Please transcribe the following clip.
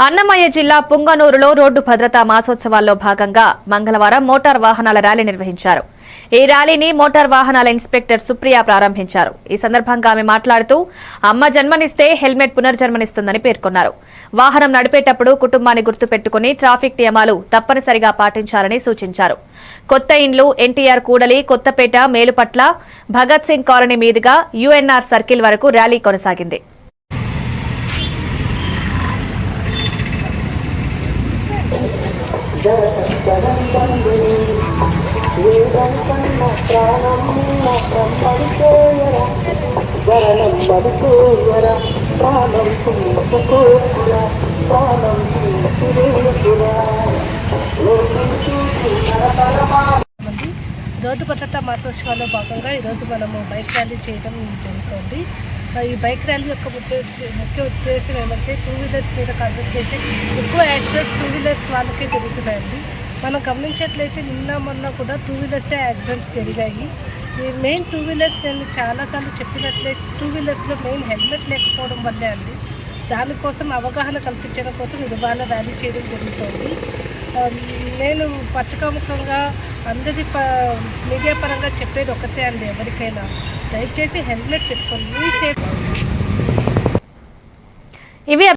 అన్నమయ్య జిల్లా పుంగనూరులో రోడ్డు భద్రతా మాసోత్సవాల్లో భాగంగా మంగళవారం మోటార్ వాహనాల ర్యాలీ నిర్వహించారు. ఈ ర్యాలీని మోటార్ వాహనాల ఇన్స్పెక్టర్ సుప్రియ ప్రారంభించారు. ఈ సందర్భంగా ఆమె మాట్లాడుతూ అమ్మ జన్మనిస్తే హెల్మెట్ పునర్జన్మనిస్తుందని పేర్కొన్నారు. వాహనం నడిపేటప్పుడు కుటుంబాన్ని గుర్తుపెట్టుకుని ట్రాఫిక్ నియమాలు తప్పనిసరిగా పాటించాలని సూచించారు. కొత్త ఇండ్లు, ఎన్టీఆర్ కూడలి, కొత్తపేట, మేలుపట్ల, భగత్ సింగ్ కాలనీ మీదుగా యుఎన్ఆర్ సర్కిల్ వరకు ర్యాలీ కొనసాగింది. రోడ్డు భద్రతా మాసోత్సవాల్లో భాగంగా ఈరోజు మనము బైక్ ర్యాలీ చేయడం జరుగుతుంది. ఈ బైక్ ర్యాలీ యొక్క ముఖ్య ఉద్దేశం ఏమంటే టూ వీలర్స్ మీద కాన్సెప్ట్ చేసి ఎక్కువ యాక్సిడెంట్స్ టూ వీలర్స్ వాళ్ళకే జరుగుతున్నాయండి. మనం గమనించినట్లయితే నిన్న మొన్న కూడా టూ వీలర్సే యాక్సిడెంట్స్ జరిగాయి. ఈ మెయిన్ టూ వీలర్స్ నేను చాలాసార్లు చెప్పినట్లయితే టూ వీలర్స్లో మెయిన్ హెల్మెట్ లేకపోవడం వల్లే అండి. దానికోసం అవగాహన కల్పించడం కోసం ఇవాళ ర్యాలీ చేయడం జరుగుతుంది. నేను పత్రికాముఖంగా అందరి మీడియా పరంగా చెప్పేది ఒకటే అండి, ఎవరికైనా దయచేసి హెల్మెట్ పెట్టుకోండి.